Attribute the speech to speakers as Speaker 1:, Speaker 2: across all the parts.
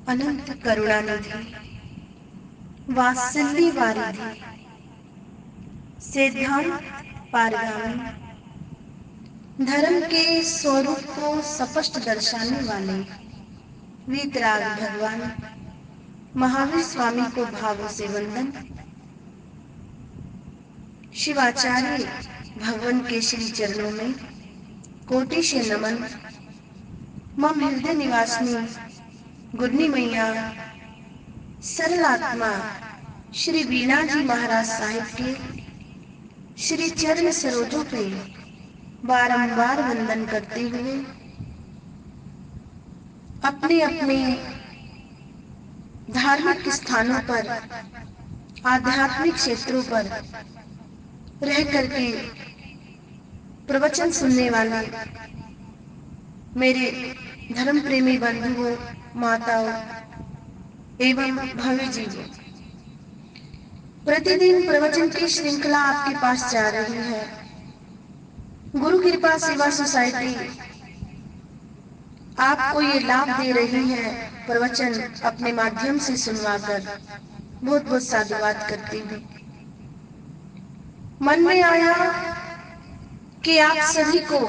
Speaker 1: अनंत करुणानिधि, वात्सल्य वारिधि, सिद्धांत पारगामी, धर्म के स्वरूप को स्पष्ट दर्शाने वाले वीतराग भगवान महावीर स्वामी को भावों से वंदन। शिवाचार्य भगवान के श्री चरणों में कोटि से नमन। मम हृदय निवासिनी गुरनी मैया सरल आत्मा श्री वीणा जी महाराज साहिब के श्री चरण सरोजों पे बारंबार वंदन करते हुए अपने अपने धार्मिक स्थानों पर, आध्यात्मिक क्षेत्रों पर रह करके प्रवचन सुनने वाले मेरे धर्म प्रेमी बंधुओं, माताओं एवं भावी जीवों, प्रतिदिन प्रवचन की श्रृंखला आपके पास जा रही है। गुरु कृपा सेवा सोसाइटी आपको ये लाभ दे रही है, प्रवचन अपने माध्यम से सुनवाकर बहुत बहुत साधुवाद करती हूँ। मन में आया कि आप सभी को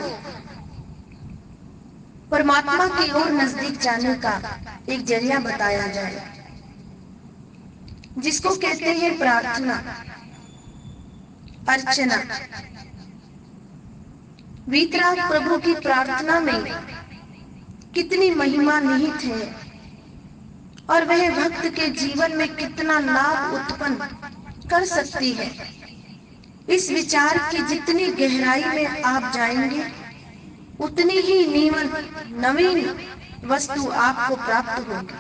Speaker 1: परमात्मा की ओर नजदीक जाने का एक जरिया बताया जाए, जिसको कहते हैं प्रार्थना, अर्चना। वीतराग प्रभु की प्रार्थना में कितनी महिमा निहित है और वह भक्त के जीवन में कितना लाभ उत्पन्न कर सकती है। इस विचार की जितनी गहराई में आप जाएंगे, उतनी ही नवीन वस्तु आपको प्राप्त होगी।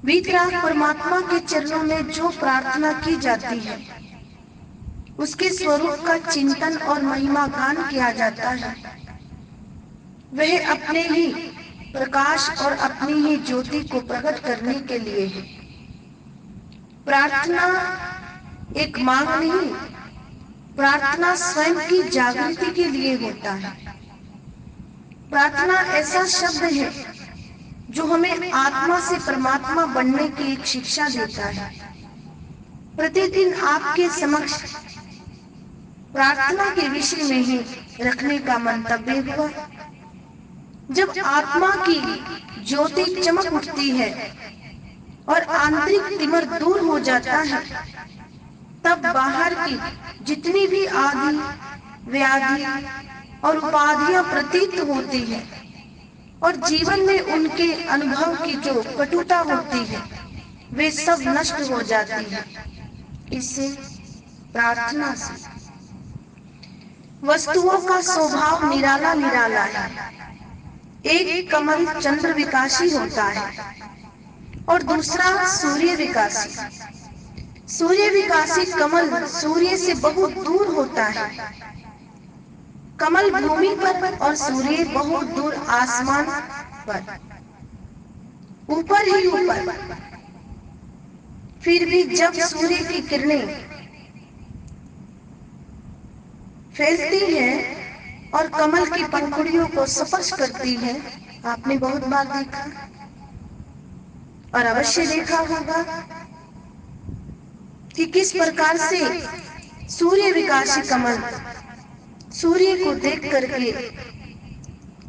Speaker 1: वीतराग परमात्मा के चरणों में जो प्रार्थना की जाती है, उसके स्वरूप का चिंतन और महिमा गान किया जाता है। वह अपने ही प्रकाश और अपनी ही ज्योति को प्रकट करने के लिए है। प्रार्थना एक मांग नहीं, प्रार्थना स्वयं की जागृति के लिए होता है। प्रार्थना ऐसा शब्द है जो हमें आत्मा से परमात्मा बनने की एक शिक्षा देता है। प्रतिदिन आपके समक्ष प्रार्थना के विषय में ही रखने का मंतव्य हुआ। जब आत्मा की ज्योति चमक उठती है और आंतरिक तिमिर दूर हो जाता है, तब बाहर की जितनी भी आदि, व्याधि और उपाधियां प्रतीत होती है और जीवन में उनके अनुभव की जो कटुता होती है, वे सब नष्ट हो जाती है। इससे प्रार्थना से वस्तुओं का स्वभाव निराला निराला है। एक कमल चंद्र विकासी होता है और दूसरा सूर्य विकासी। सूर्य विकासी कमल सूर्य से बहुत दूर होता है। कमल भूमि पर और सूर्य बहुत दूर आसमान पर, ऊपर ही ऊपर। फिर भी जब सूर्य की किरणें फैलती है और कमल की पंखुड़ियों को स्पर्श करती है, आपने बहुत बार देखा और अवश्य देखा होगा कि किस प्रकार से सूर्य विकासी कमल सूर्य को देख करके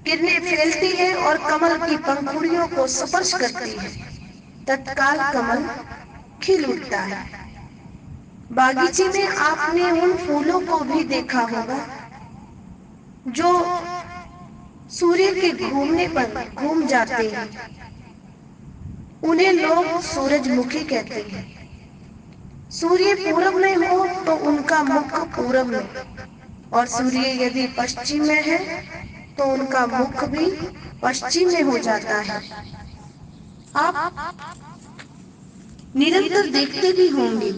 Speaker 1: किरणें फैलती है और कमल की पंखुड़ियों को स्पर्श करती है, तत्काल कमल खिल उठता है। बागीचे में आपने उन फूलों को भी देखा होगा जो सूर्य के घूमने पर घूम जाते हैं। उन्हें लोग सूरजमुखी कहते हैं। सूर्य पूरब में हो तो उनका मुख पूरब में, और सूर्य यदि पश्चिम में है तो उनका मुख भी पश्चिम में हो जाता है। आप निरंतर देखते भी होंगे।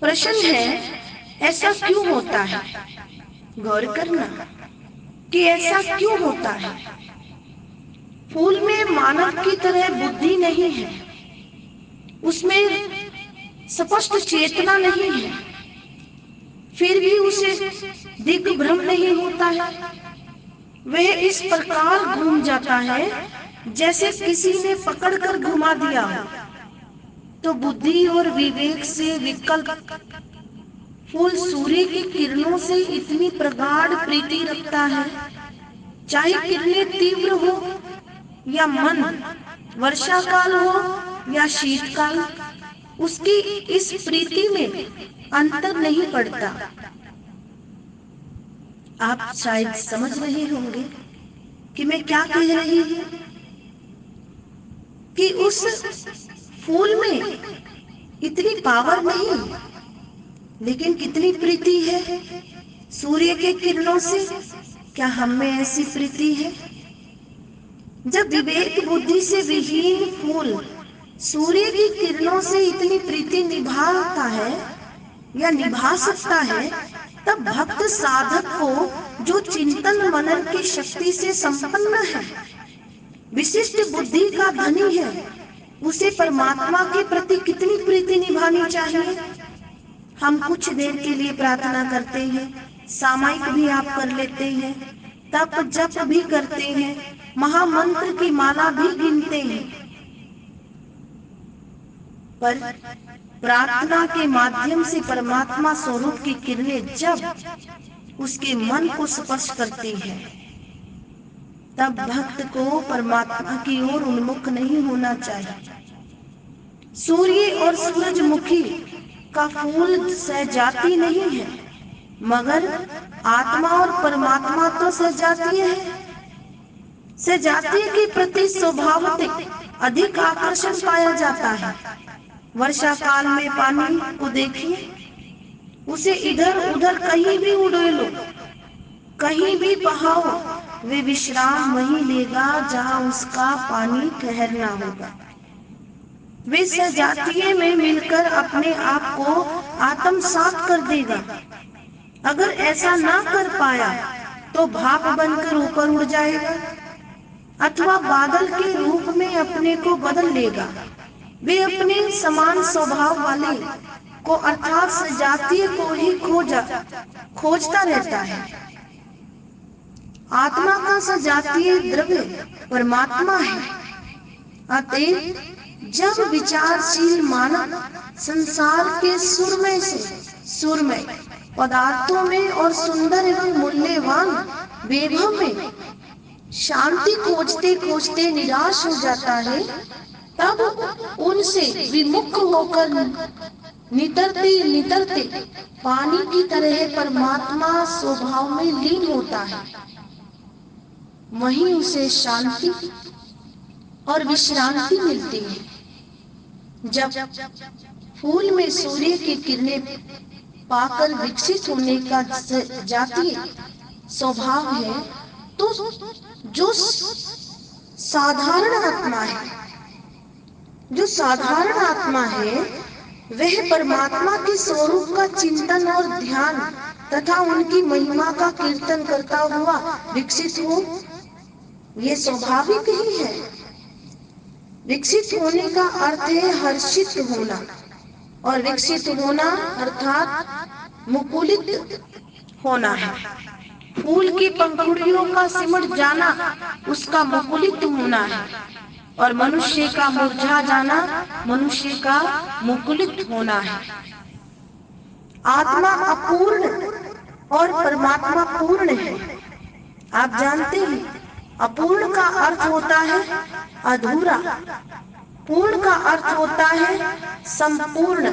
Speaker 1: प्रश्न है, ऐसा क्यों होता है? गौर करना कि ऐसा क्यों होता है। फूल में मानव की तरह बुद्धि नहीं है, उसमें स्पष्ट चेतना नहीं है, फिर भी उसे दिग्भ्रम नहीं होता है। वह इस प्रकार घूम जाता है जैसे किसी ने पकड़कर घुमा दिया हो। तो बुद्धि और विवेक से विकल्प फूल सूर्य की किरणों से इतनी प्रगाढ़ प्रीति रखता है, चाहे किरणें तीव्र हो या मंद, वर्षा काल हो या शीतकाल, उसकी इस प्रीति में अंतर नहीं पड़ता। आप शायद समझ रहे होंगे कि मैं क्या कह रही हूँ, कि उस फूल में इतनी पावर नहीं, लेकिन कितनी प्रीति है सूर्य के किरणों से। क्या हम में ऐसी प्रीति है? जब विवेक बुद्धि से विहीन फूल सूर्य की किरणों से इतनी प्रीति निभाता है या निभा सकता है, तब भक्त साधक को, जो चिंतन मनन की शक्ति से संपन्न है, विशिष्ट बुद्धि का धनी है, उसे परमात्मा के प्रति कितनी प्रीति निभानी चाहिए। हम कुछ देर के लिए प्रार्थना करते हैं, सामायिक भी आप कर लेते हैं, तप जप भी करते हैं, महामंत्र की माला भी गिनते हैं, पर प्रार्थना के माध्यम से परमात्मा स्वरूप की किरणें जब उसके मन को स्पर्श करती है, तब भक्त को परमात्मा की ओर उन्मुख नहीं होना चाहिए। सूर्य और सूरजमुखी का फूल सहजातीय नहीं है, मगर आत्मा और परमात्मा तो सहजातीय है। सहजातीय के प्रति स्वभावतः अधिक आकर्षण पाया जाता है। वर्षा काल में पानी को देखिए, उसे इधर उधर कहीं भी उड़े लो, कहीं भी बहाओ, वे विश्राम वहीं लेगा जहां उसका पानी ठहरना होगा। वे सजातीय में मिलकर अपने आप को आत्मसात कर देगा। अगर ऐसा ना कर पाया तो भाप बनकर ऊपर उड़ जाएगा अथवा बादल के रूप में अपने को बदल लेगा। वे अपने समान स्वभाव वाले को अर्थात सजातीय को ही खोजता रहता है। आत्मा का सजातीय द्रव्य परमात्मा है। अतएव जब विचारशील मानव संसार के सुरमय पदार्थों में और सुंदर एवं मूल्यवान वैभव में शांति खोजते खोजते निराश हो जाता है, तब उनसे विमुख होकर नितरते पानी की तरह परमात्मा स्वभाव में लीन होता है। वहीं उसे शांति और विश्रांति मिलती है। जब फूल में सूर्य की किरणें पाकर विकसित होने का जातीय स्वभाव है, तो जो साधारण आत्मा है, वह परमात्मा के स्वरूप का चिंतन और ध्यान तथा उनकी महिमा का कीर्तन करता हुआ विकसित हो, ये स्वाभाविक ही है। विकसित होने का अर्थ है हर्षित होना, और विकसित होना अर्थात मुकुलित होना है। फूल की पंखुड़ियों का सिमट जाना उसका मुकुलित होना है, और मनुष्य का मुरझा जाना मनुष्य का मुकुलित होना है। आत्मा अपूर्ण और परमात्मा पूर्ण है। आप जानते हैं, अपूर्ण का अर्थ होता है अधूरा, पूर्ण का अर्थ होता है संपूर्ण,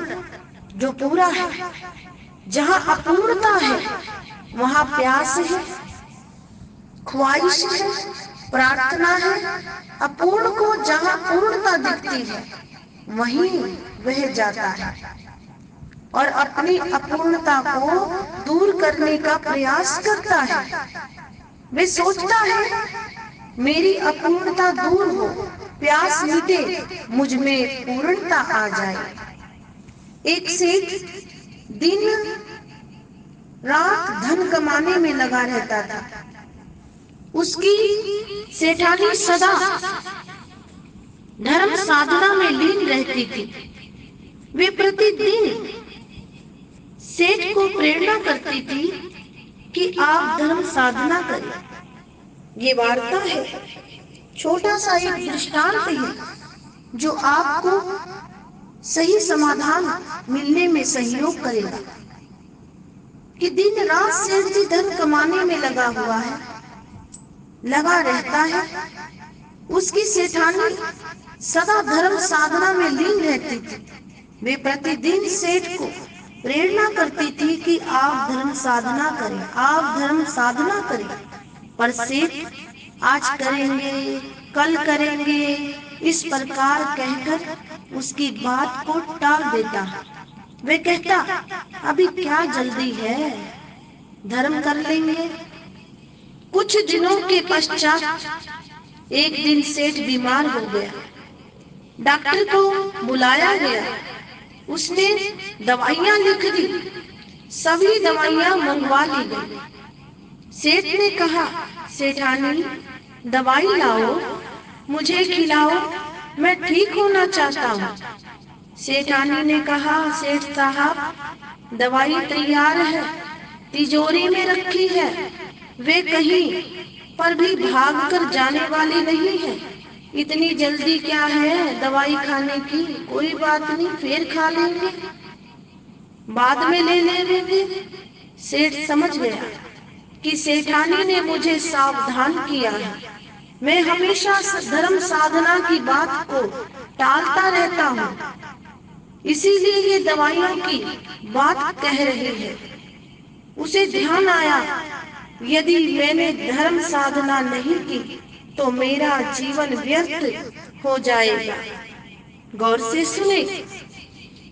Speaker 1: जो पूरा है। जहाँ अपूर्णता है वहाँ प्यास है, ख्वाहिश है, प्रार्थना है। अपूर्ण को जहाँ पूर्णता दिखती है वहीं वह जाता है और अपनी अपूर्णता को दूर करने का प्रयास करता है। वे सोचता है मेरी अपूर्णता दूर हो, प्यास मिटे, मुझ में पूर्णता आ जाए। एक सेठ दिन रात धन कमाने में लगा रहता था। उसकी सेठानी सदा धर्म साधना में लीन रहती थी। वे प्रतिदिन सेठ को प्रेरणा करती थी कि आप धर्म साधना करें। ये वार्ता है, छोटा सा एक दृष्टांत है जो आपको सही समाधान मिलने में सहयोग करेगा। कि दिन रात सेठ जी धन कमाने में लगा हुआ है, लगा रहता है। उसकी सेठानी सदा धर्म साधना में लीन रहती थी। वे प्रतिदिन सेठ को प्रेरणा करती थी कि आप धर्म साधना करें, आप धर्म साधना करें। पर सेठ आज करेंगे, कल करेंगे, इस प्रकार कहकर उसकी बात को टाल देता। वे कहता, अभी क्या जल्दी है, धर्म कर लेंगे। कुछ दिनों के पश्चात एक दिन सेठ बीमार हो गया। डॉक्टर को बुलाया गया। उसने दवाइयां लिख दी। सभी दवाइयां मंगवा ली गई। सेठ ने कहा, सेठानी दवाई लाओ, मुझे खिलाओ, मैं ठीक होना चाहता हूँ। सेठानी ने कहा, सेठ साहब दवाई तैयार है, तिजोरी में रखी है, वे कहीं पर भी भाग कर जाने वाली नहीं है। इतनी जल्दी क्या है दवाई खाने की? कोई बात नहीं, फिर खा लेंगे, बाद में ले लेंगे। सेठ समझ गया कि सेठानी ने मुझे सावधान किया है। मैं हमेशा धर्म साधना की बात को टालता रहता हूँ, इसीलिए ये दवाइयों की बात कह रही है। उसे ध्यान आया, यदि मैंने धर्म साधना नहीं की तो मेरा जीवन व्यर्थ हो जाएगा। गौर से सुने,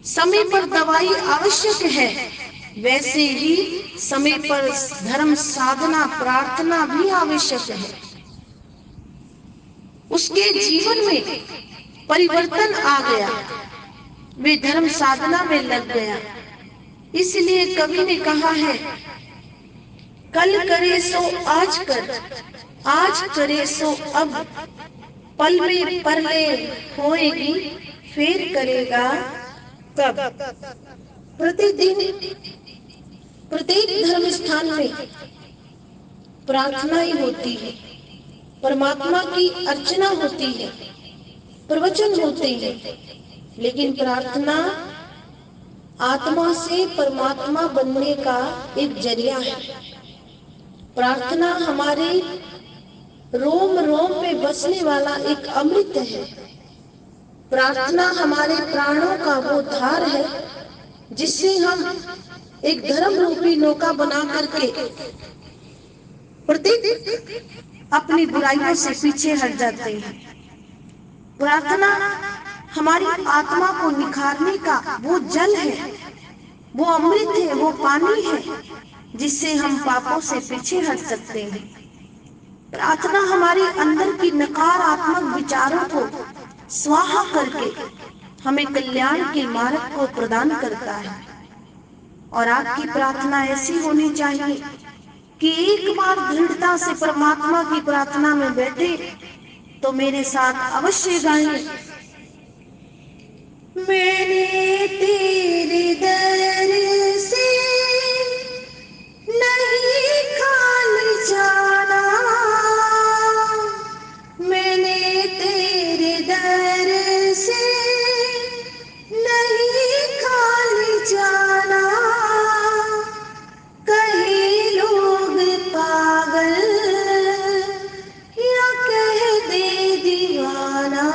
Speaker 1: समय पर दवाई आवश्यक है, वैसे ही समय पर धर्म साधना प्रार्थना भी आवश्यक है। उसके जीवन में परिवर्तन आ गया, वे धर्म साधना में लग गया। इसलिए कवि ने कहा है, कल करे सो आज कर, आज करे सो अब, पल में परले होएगी, फिर करेगा कब। प्रतिदिन प्रत्येक धर्म स्थान में प्रार्थना ही होती है, परमात्मा की अर्चना होती है, प्रवचन होते हैं, लेकिन प्रार्थना आत्मा से परमात्मा बनने का एक जरिया है। प्रार्थना हमारे रोम रोम में बसने वाला एक अमृत है। प्रार्थना हमारे प्राणों का वो धार है जिससे हम एक धर्म रूपी नौका बना करके प्रत्येक अपनी बुराइयों से पीछे हट जाते हैं। प्रार्थना हमारी आत्मा को निखारने का वो जल है, वो अमृत है, वो पानी है जिससे हम पापों से पीछे हट सकते हैं। प्रार्थना हमारे अंदर की नकारात्मक विचारों को स्वाहा करके हमें कल्याण के मार्ग को प्रदान करता है। और आपकी प्रार्थना ऐसी होनी चाहिए कि एक बार दृढ़ता से परमात्मा की प्रार्थना में बैठे तो मेरे साथ अवश्य गाएं, मैंने तेरे दर से नहीं खाली जाना, मैंने तेरे दर से नहीं खाली जाना। कहे लोग पागल या कह दे दीवाना,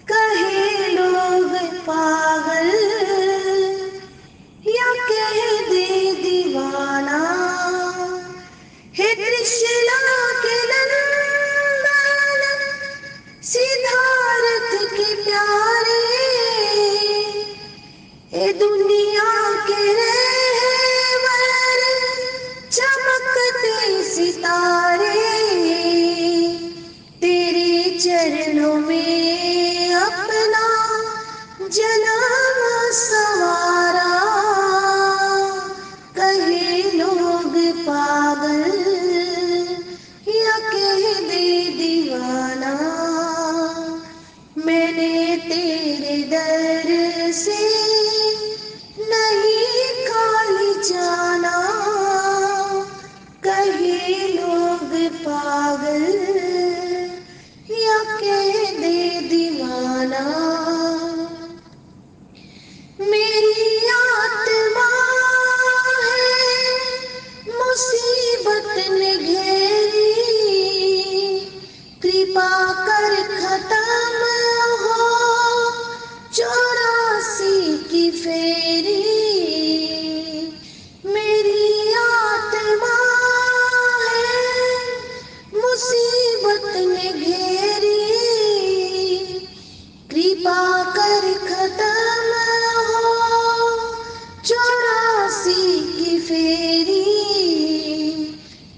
Speaker 1: कहे लोग पागल या कह दे दीवाना। मेरी आत्मा है मुसीबत ने घेरी, कृपा कर खत्म हो 84 की फेरी। मेरी आत्मा है मुसीबत ने घेरी, कृपा कर खत्म हो 84 की फेरी।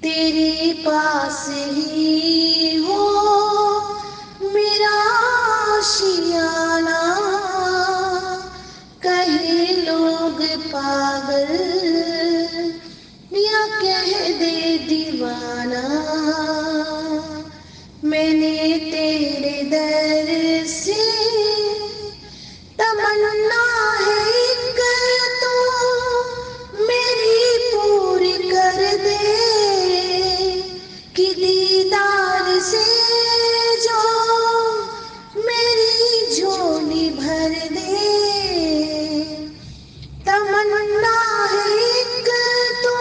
Speaker 1: तेरे पास ही हो मेरा आशियाना, कहे लोग पागल या कह दे दीवाना। मैंने तेरे दर से तमन्ना है एक तो मेरी पूरी कर दे, कि दीदार से जो मेरी झोली भर दे। तमन्ना है एक तो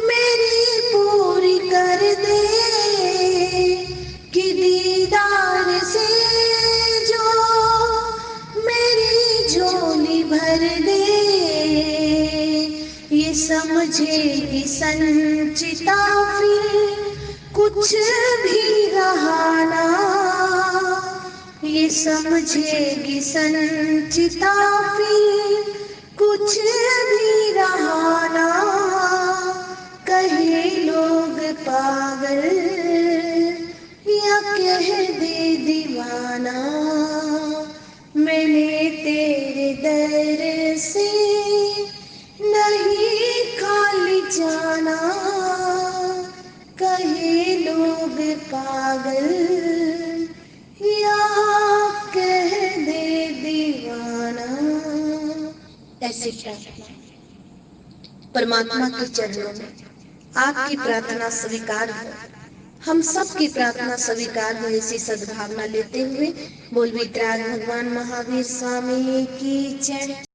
Speaker 1: मेरी पूरी कर दे, कि दीदार से जो मेरी झोली भर दे। ये समझेगी संचिता फिर कुछ भी रहा ना, ये समझेगी संचिता फिर कुछ भी रहा ना। कहे लोग पागल या कह दे दीवाना। मैंने तेरे दर से नहीं खाली जाना, कहे लोग पागल या कह दे दीवाना। ऐसी प्रार्थना परमात्मा के चरणों में आपकी प्रार्थना स्वीकार हो, हम सब की प्रार्थना स्वीकार हो, ऐसी सद्भावना लेते हुए बोल वितराग भगवान महावीर स्वामी की जय।